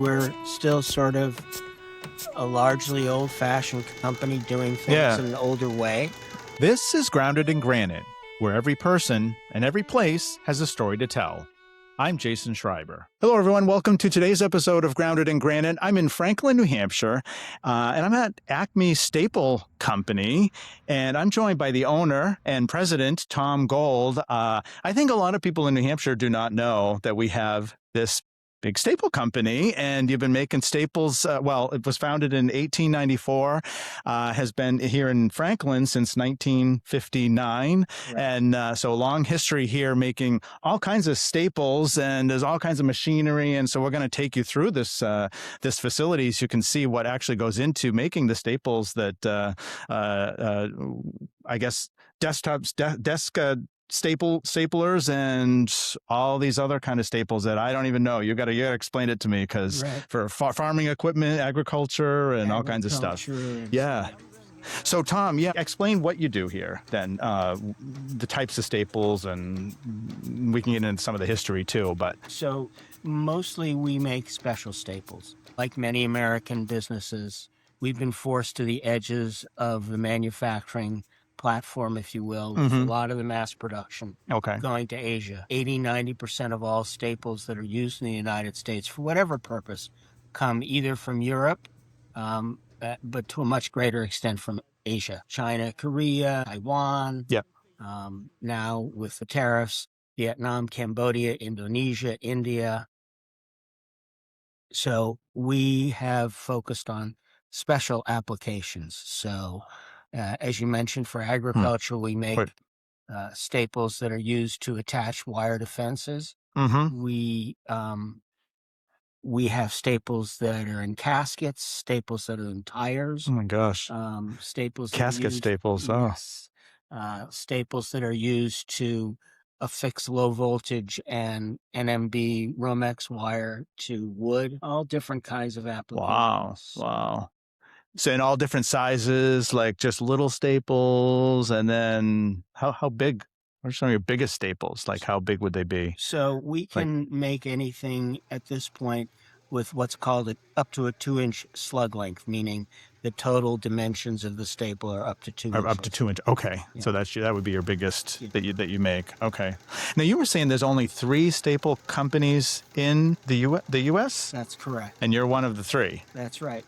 We're still sort of a largely old-fashioned company doing things in an older way. This is Grounded in Granite, where every person and every place has a story to tell. I'm Jason Schreiber. Hello, everyone. Welcome to today's episode of Grounded in Granite. I'm in Franklin, New Hampshire, and I'm at Acme Staple Company, and I'm joined by the owner and president, Tom Gold. I think a lot of people in New Hampshire do not know that we have this big staple company, and you've been making staples. Well, it was founded in 1894, has been here in Franklin since 1959. Right. And so a long history here making all kinds of staples, and there's all kinds of machinery. And so we're going to take you through this facility so you can see what actually goes into making the staples that I guess desktops, desk staplers and all these other kind of staples that I don't even know. You got to explain it to me, because for farming equipment, agriculture, and all kinds of stuff. Yeah. So Tom, explain what you do here then, the types of staples, and we can get into some of the history too. But so mostly we make special staples. Like many American businesses, we've been forced to the edges of the manufacturing platform, if you will, with a lot of the mass production going to Asia. 80-90% of all staples that are used in the United States, for whatever purpose, come either from Europe, but to a much greater extent from Asia. China, Korea, Taiwan. Now with the tariffs, Vietnam, Cambodia, Indonesia, India. So we have focused on special applications. So as you mentioned, for agriculture, we make staples that are used to attach wire to fences. We have staples that are in caskets, staples that are in tires. Oh my gosh. Staples. Casket staples. Yes. Staples that are used to affix low voltage and NMB Romex wire to wood. All different kinds of applications. Wow. So in all different sizes, like just little staples, and then how big? What are some of your biggest staples? Like how big would they be? So we can make anything at this point with what's called up to a 2-inch slug length, meaning the total dimensions of the staple are up to 2 inches. Up to 2 inches. Okay, so that would be your biggest that you make. Okay. Now you were saying there's only 3 staple companies in the U.S. That's correct. And you're one of the 3. That's right.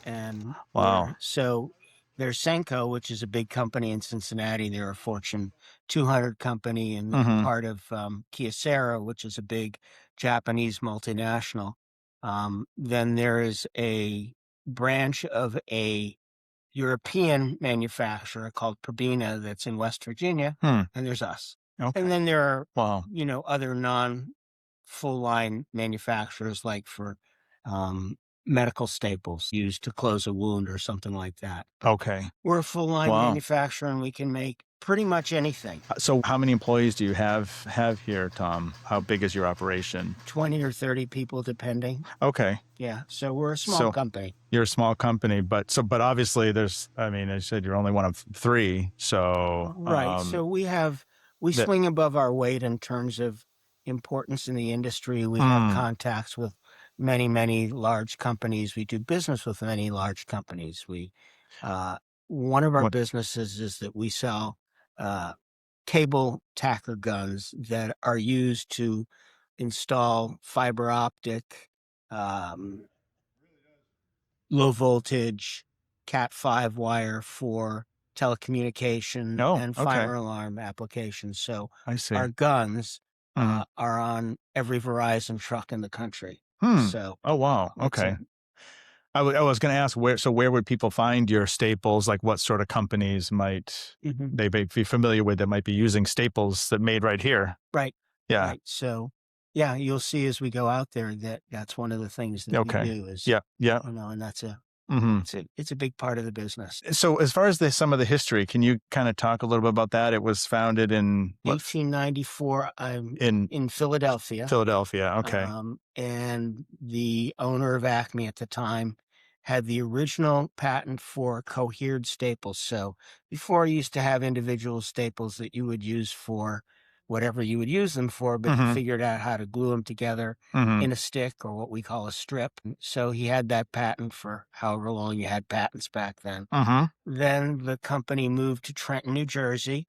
And wow. So there's Senko, which is a big company in Cincinnati. They're a Fortune 200 company, and part of Kyocera, which is a big Japanese multinational. Then there is a branch of a European manufacturer called Probina that's in West Virginia, and there's us. Okay. And then there are other non-full line manufacturers, like for medical staples used to close a wound or something like that. Okay. We're a full line manufacturer, and we can make pretty much anything. So how many employees do you have here, Tom? How big is your operation? 20 or 30 people, depending. Okay. Yeah. So we're a small company. You're a small company, but obviously there's, I said you're only one of 3. So right. So we swing above our weight in terms of importance in the industry. We have contacts with many, many large companies. We do business with many large companies. One of our businesses is that we sell cable tacker guns that are used to install fiber optic, low voltage, Cat5 wire for telecommunication and fire alarm applications. So our guns are on every Verizon truck in the country. So, wow. Okay. I was going to ask where would people find your staples? Like what sort of companies might they be familiar with that might be using staples that made right here? Right. Yeah. Right. So, you'll see as we go out there that's one of the things that we do is, and that's it's a big part of the business. So as far as some of the history, can you kind of talk a little bit about that? It was founded in 1894 in Philadelphia. Philadelphia, okay. And the owner of Acme at the time had the original patent for cohered staples. So before, you used to have individual staples that you would use for whatever you would use them for, but he figured out how to glue them together in a stick, or what we call a strip. So he had that patent for however long you had patents back then. Then the company moved to Trenton, New Jersey.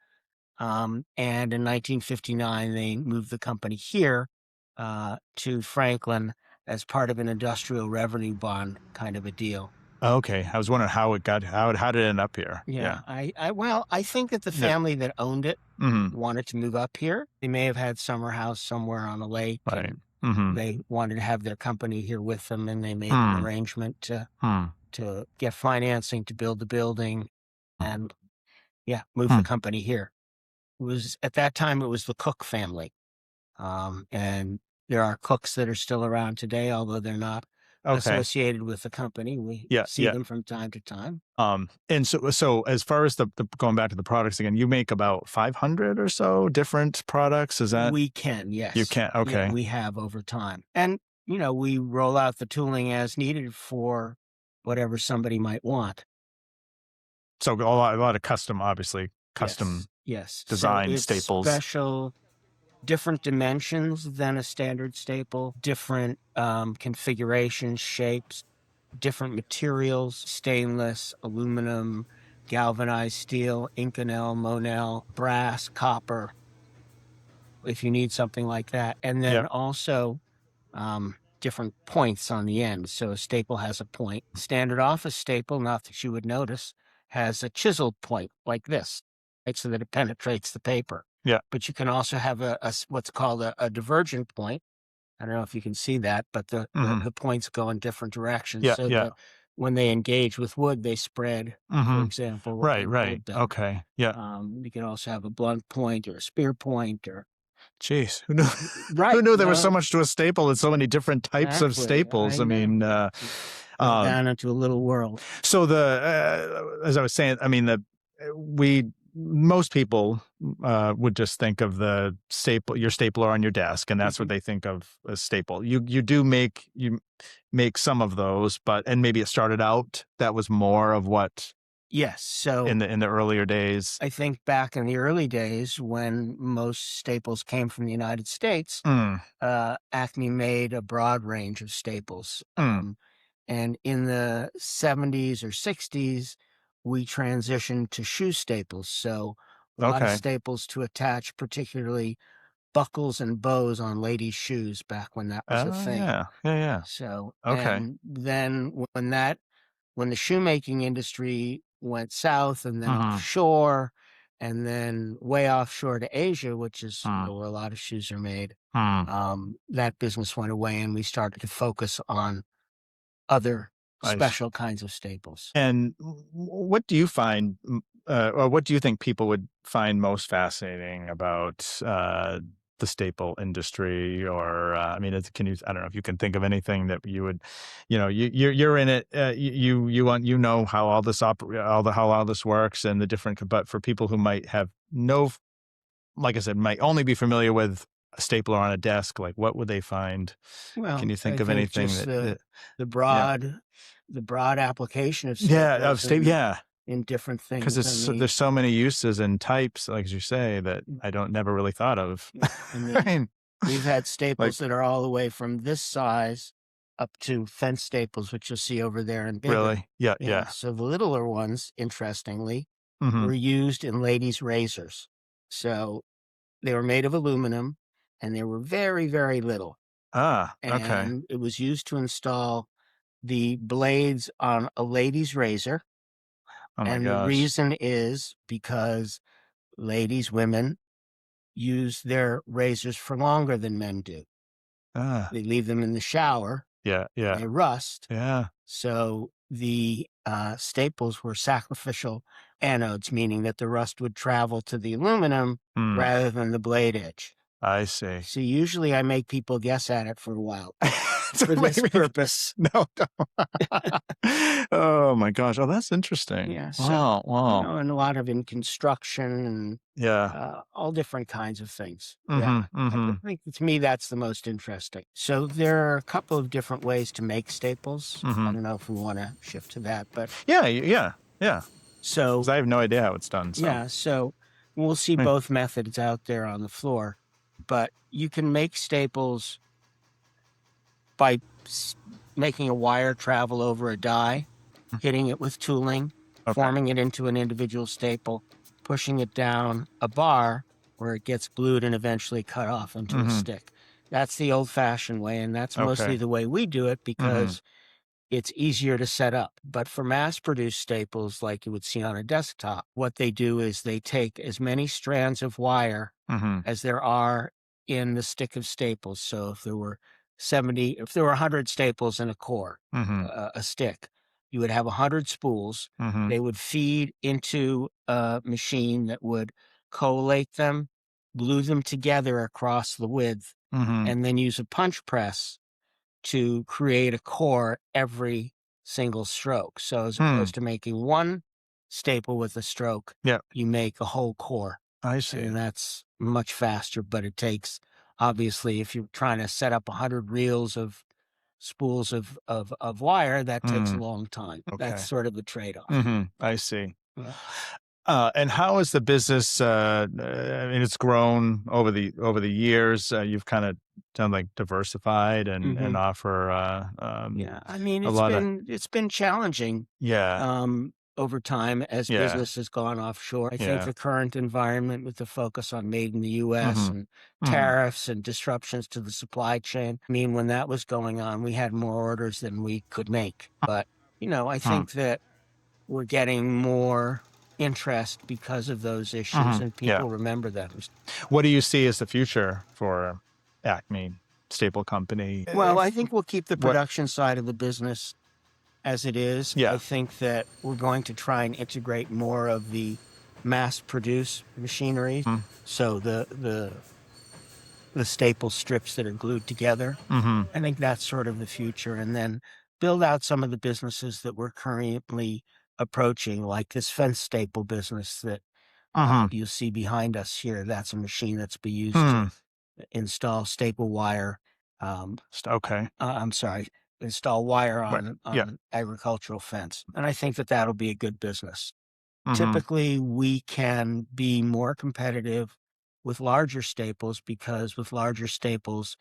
And in 1959, they moved the company here to Franklin as part of an industrial revenue bond kind of a deal. Okay, I was wondering how it got how did it end up here? Yeah, I think that the family that owned it wanted to move up here. They may have had summer house somewhere on a lake, Right. and they wanted to have their company here with them, and they made an arrangement to get financing to build the building, and move the company here. It was at that time it was the Cook family, and there are Cooks that are still around today, although they're not associated with the company. We see them from time to time. And so as far as the going back to the products again, you make about 500 or so different products. Is that we can? Yes, you can. Okay, yeah, we have over time, and we roll out the tooling as needed for whatever somebody might want. So a lot of custom, obviously custom design so staples. Special. Different dimensions than a standard staple, different configurations, shapes, different materials, stainless, aluminum, galvanized steel, Inconel, Monel, brass, copper, if you need something like that. And then also different points on the end. So a staple has a point. Standard office staple, not that you would notice, has a chiseled point like this, right, so that it penetrates the paper. Yeah. But you can also have a what's called a divergent point. I don't know if you can see that, but the points go in different directions. That when they engage with wood, they spread, for example. Right. Okay. Yeah. You can also have a blunt point or a spear point, or Jeez, who knew? Right. Who knew there was so much to a staple and so many different types of staples? I mean, down into a little world. So as I was saying, I mean, most people would just think of the your stapler on your desk, and that's what they think of as staple. You make some of those, and maybe it started out that was more of what. Yes. So in the earlier days, I think back in the early days when most staples came from the United States, Acme made a broad range of staples. And in the 70s or 60s, we transitioned to shoe staples. So a lot of staples to attach, particularly buckles and bows on ladies' shoes back when that was a thing. Yeah. So, and then when the shoemaking industry went south and then offshore, and then way offshore to Asia, which is where a lot of shoes are made, that business went away, and we started to focus on other special kinds of staples. And what do you find, or what do you think people would find most fascinating about the staple industry? Or I mean, I don't know if you can think of anything that you would, you're in it, you know how all this how all this works and the different. But for people who might have like I said, might only be familiar with a stapler on a desk, like what would they find? Well, can you think of anything the broad application of staples in different things, because there's so many uses and types, like as you say, that I never really thought of. We've had staples that are all the way from this size up to fence staples, which you'll see over there in bigger. Really? Yeah. So the littler ones, interestingly, were used in ladies' razors. So they were made of aluminum, and they were very, very little. And it was used to install the blades on a lady's razor. The reason is because women use their razors for longer than men do. They leave them in the shower. They rust. So the staples were sacrificial anodes, meaning that the rust would travel to the aluminum rather than the blade edge. I see. So usually I make people guess at it for a while for this purpose. No. Oh my gosh. Oh, that's interesting. Yeah. So, wow. And a lot of in construction and all different kinds of things. I think to me that's the most interesting. So there are a couple of different ways to make staples. I don't know if we want to shift to that, but yeah. So 'cause I have no idea how it's done. So. Yeah. So We'll see Hmm. both methods out there on the floor, but you can make staples by making a wire travel over a die, hitting it with tooling, Okay. forming it into an individual staple, pushing it down a bar where it gets glued and eventually cut off into a stick. That's the old-fashioned way, and that's mostly Okay. the way we do it because it's easier to set up. But for mass-produced staples like you would see on a desktop, what they do is they take as many strands of wire as there are in the stick of staples. So if there were 100 staples in a core, a stick, you would have 100 spools. They would feed into a machine that would collate them, glue them together across the width, and then use a punch press to create a core every single stroke. So as opposed to making one staple with a stroke, Yeah. you make a whole core. I see. And that's much faster, but it takes, obviously, if you're trying to set up 100 reels of spools of wire, that takes a long time. Okay. That's sort of the trade-off. I see. Yeah. And how is the business? I mean, it's grown over the years. You've kind of done like diversified and offer. Yeah, I mean, a lot of it's been challenging yeah, over time as yeah, business has gone offshore. I think yeah. the current environment with the focus on made in the U.S. and Mhm. tariffs and disruptions to the supply chain. I mean, when that was going on, we had more orders than we could make. But, I think that we're getting more interest because of those issues and Yeah. people remember them. What do you see as the future for Acme Staple Company? Well, I think we'll keep the What? production side of the business as it is. Yeah. I think that we're going to try and integrate more of the mass produce machinery. So the staple strips that are glued together. I think that's sort of the future. And then build out some of the businesses that we're currently approaching, like this fence staple business that you'll see behind us here. That's a machine that's be used to install staple wire. Okay. I'm sorry, install wire Right. on Yeah. an agricultural fence. And I think that that'll be a good business. Mhm. Typically, we can be more competitive with larger staples because with larger staples,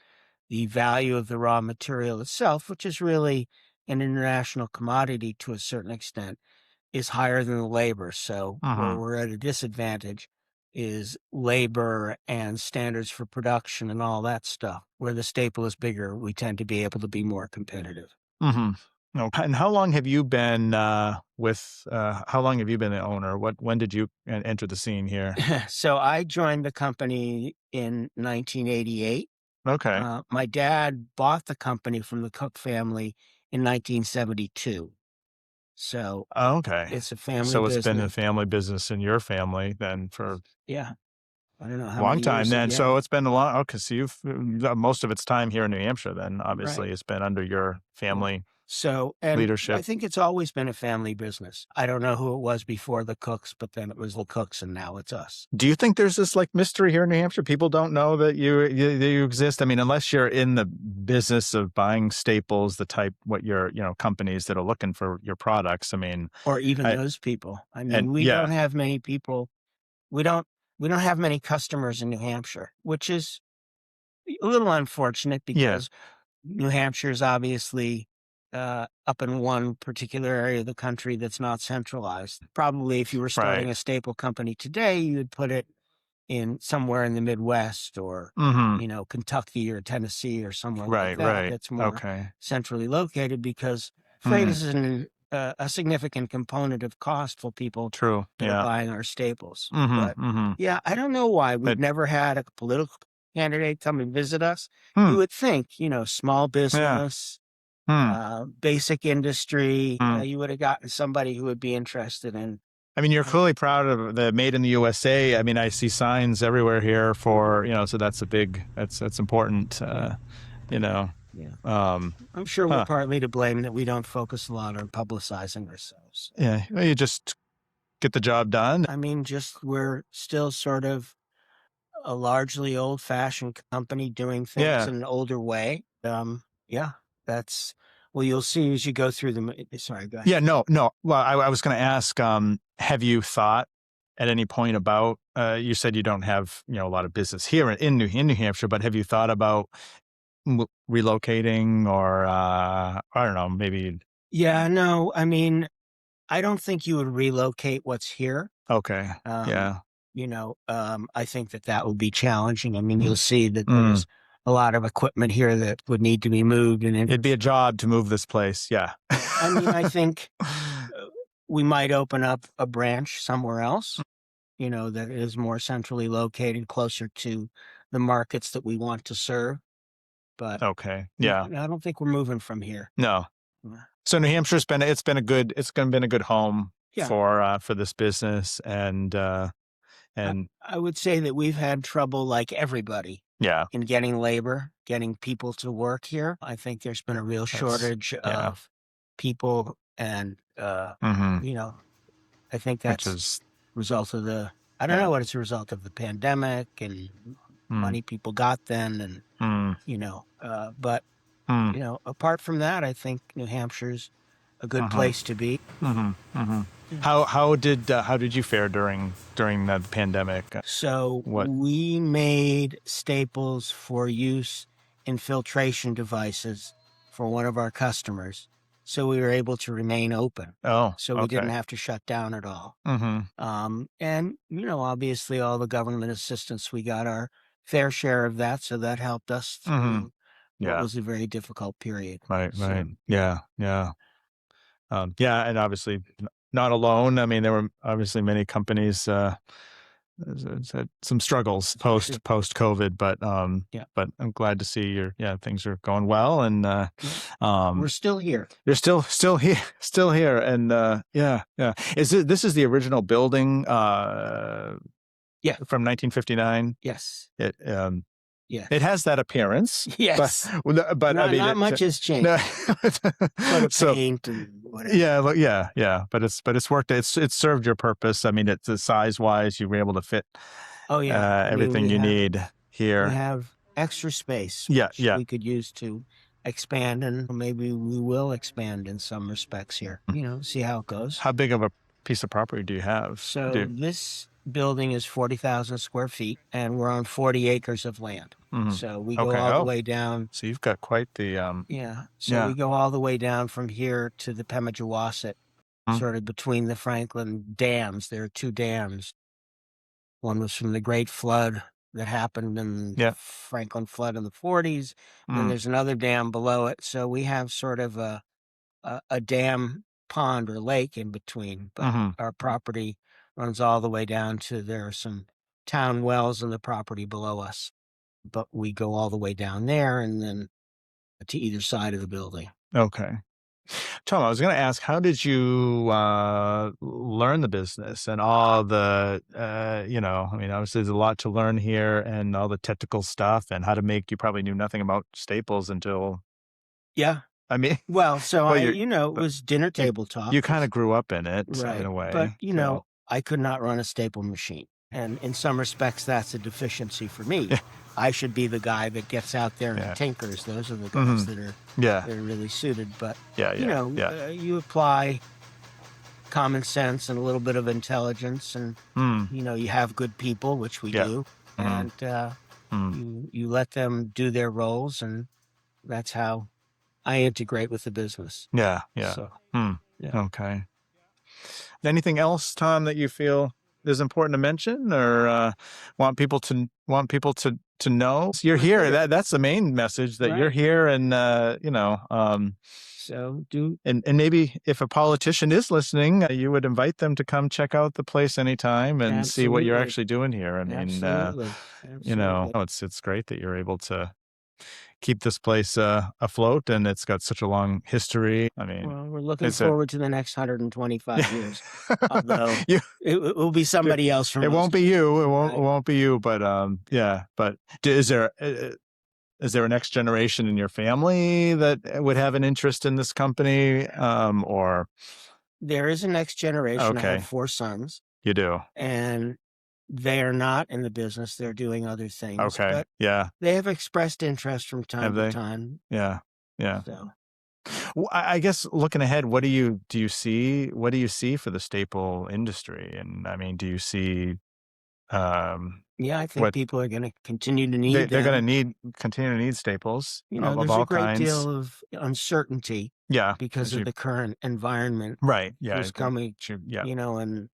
the value of the raw material itself, which is really an international commodity to a certain extent, is higher than the labor. So where we're at a disadvantage is labor and standards for production and all that stuff. Where the staple is bigger, we tend to be able to be more competitive. Okay. And how long have you been how long have you been the owner? When did you enter the scene here? So I joined the company in 1988. Okay. My dad bought the company from the Cook family in 1972. So Okay. it's a family So it's been a business. family business in your family then for Yeah. I don't know a how long many time years. then. Yeah. So it's been a long, okay. So you've most of its time here in New Hampshire then obviously Right. it's been under your family So, and I leadership. think it's always been a family business. I don't know who it was before the Cooks, but then it was the Cooks and now it's us. Do you think there's this like mystery here in New Hampshire? People don't know that you exist. I mean, unless you're in the business of buying staples, the type what your companies that are looking for your products. I mean, Or even I, those people. I mean, and we yeah, don't have many people. We don't have many customers in New Hampshire, which is a little unfortunate yeah, because New Hampshire is obviously up in one particular area of the country that's not centralized. Probably if you were starting right. a staple company today, you would put it in somewhere in the Midwest or, Kentucky or Tennessee or somewhere like that. That's more Okay. centrally located because freight is a significant component of cost for people True. that are Yeah. buying our staples. But yeah, I don't know why we've But never had a political candidate come and visit us. You hmm, would think, small yeah. business, Hmm. basic industry, Hmm. you would have gotten somebody who would be interested in. I mean, you're clearly proud of the Made in the USA. I mean, I see signs everywhere here for so that's a big that's important. You know. Yeah. Um. I'm sure we're Huh. partly to blame that we don't focus a lot on publicizing ourselves. Yeah. Well, you just get the job done. I mean, just we're still sort of a largely old-fashioned company doing things Yeah. in an older way. Yeah, that's you'll see as you go through the. Sorry, go ahead. Yeah. No. No. Well, I was going to ask. Have you thought at any point about, you said you don't have, a lot of business here in New Hampshire, but have you thought about relocating or, I don't know, maybe? Yeah, no, I mean, I don't think you would relocate what's here. Okay. Um, Yeah. I think that would be challenging. I mean, you'll see that there's a lot of equipment here that would need to be moved, and It'd be a job to move this place. Yeah. I mean, I think we might open up a branch somewhere else, that is more centrally located, closer to the markets that we want to serve. But Okay. Yeah. I don't think we're moving from here. No. Yeah. So New Hampshire's been a good home Yeah. for this business, and I would say that we've had trouble, like everybody, yeah. in getting labor, getting people to work here. I think there's been a real shortage of people, and Mhm. I think Which that's is result of I don't know what it's a result of the pandemic and money people got then, and but apart from that, I think New Hampshire's a good place to be. How did you fare during the pandemic? So we made staples for use in filtration devices for one of our customers, so we were able to remain open. Oh, So we didn't have to shut down at all. And obviously, all the government assistance, we got our fair share of that, so that helped us through what was a very difficult period. Right. So, Yeah. And obviously not alone. I mean, there were obviously many companies had some struggles post COVID, but but I'm glad to see things are going well, and we're still here. You're still here, and yeah. This is the original building? Yeah, from 1959. Yes. Yeah. It has that appearance. Yes. But I mean, not much has changed. No. Sort of paint and whatever. Yeah. But it's worked. It's served your purpose. I mean, it's size wise, you were able to fit. Oh yeah, everything you need here. We have extra space. Yeah. We could use to expand, and maybe we will expand in some respects here. See how it goes. How big of a piece of property do you have? So this building is 40,000 square feet, and we're on 40 acres of land. So we go all the way down. So you've got quite the we go all the way down from here to the Pemigewasset, sort of between the Franklin dams. There are two dams. One was from the Great Flood that happened in the Franklin flood in the 40s. And there's another dam below it. So we have sort of a dam pond or lake in between, but our property runs all the way down to, there are some town wells in the property below us, but we go all the way down there and then to either side of the building. Okay. Tom, I was going to ask, how did you learn the business and all the, I mean, obviously there's a lot to learn here, and all the technical stuff and how to make, you probably knew nothing about staples until. Yeah. I mean, well, so it was dinner table talk. You kind of grew up in it, right, in a way. But, I could not run a staple machine. And in some respects, that's a deficiency for me. I should be the guy that gets out there and tinkers. Those are the guys that are they're really suited. But, you apply common sense and a little bit of intelligence, and, you have good people, which we do, and you let them do their roles, and that's how I integrate with the business. Yeah. So, Okay. Anything else, Tom, that you feel is important to mention, or want people to know? You're here. That's the main message, that you're here, and and maybe if a politician is listening, you would invite them to come check out the place anytime and see what you're actually doing here. I mean, Absolutely. it's great that you're able to keep this place afloat, and it's got such a long history. I mean, well, we're looking forward to the next 125 years. Although it will be somebody else from. It won't be you. It won't be you. But But is there a next generation in your family that would have an interest in this company? Or there is a next generation. Okay. I have 4 sons. You do, and they are not in the business. They're doing other things. Okay. But they have expressed interest from time to time. Yeah. So. I guess looking ahead, what do you see? What do you see for the staple industry? And I mean, do you see Yeah, I think what people are going to continue to need they're going them. to continue to need staples of There's a all great kinds? deal of uncertainty Yeah, because of the current environment. right. Yeah, Who's coming, yeah, and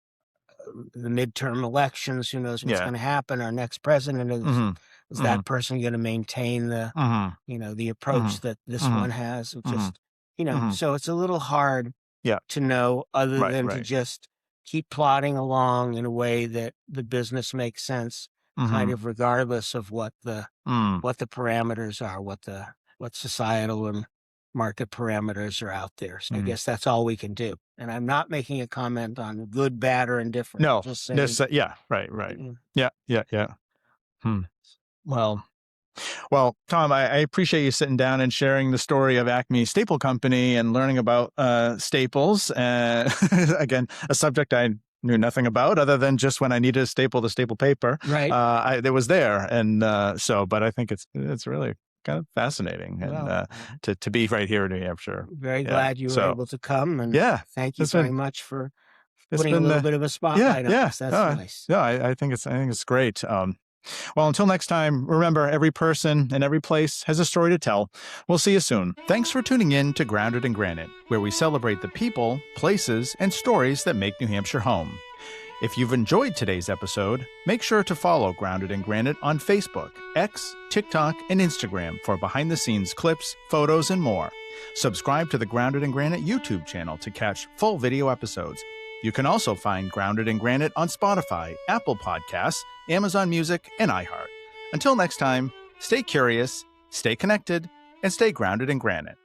the midterm elections, who knows what's yeah. going to happen. Our next president Mm-hmm. is Mm-hmm. that person going to maintain the, Mm-hmm. the Mm-hmm. approach that this Mm-hmm. one has? Mm-hmm. Mm-hmm. So it's a little hard Yeah. to know other Right. than to Right. just keep plodding along in a way that the business makes sense, kind Mm-hmm. of regardless of what the Mm. parameters are, what societal and market parameters are out there. So I Mm. guess that's all we can do. And I'm not making a comment on good, bad, or indifferent. I'm No. just saying, Yeah. Right. Right. mm, Yeah. Yeah. Yeah. Hmm. Well, Tom, I appreciate you sitting down and sharing the story of Acme Staple Company and learning about staples. Again, a subject I knew nothing about other than just when I needed a staple, the staple paper. right. It was there, and but I think it's really kind of fascinating, and Well, to be right here in New Hampshire. very Yeah. glad you were So able to come, and yeah, thank you it's very been much for it's putting a been little bit of a yeah, spotlight on yeah. us. That's nice. Yeah, I think it's great. Well, until next time, remember, every person and every place has a story to tell. We'll see you soon. Thanks for tuning in to Grounded in Granite, where we celebrate the people, places, and stories that make New Hampshire home. If you've enjoyed today's episode, make sure to follow Grounded in Granite on Facebook, X, TikTok, and Instagram for behind-the-scenes clips, photos, and more. Subscribe to the Grounded in Granite YouTube channel to catch full video episodes. You can also find Grounded in Granite on Spotify, Apple Podcasts, Amazon Music, and iHeart. Until next time, stay curious, stay connected, and stay grounded in granite.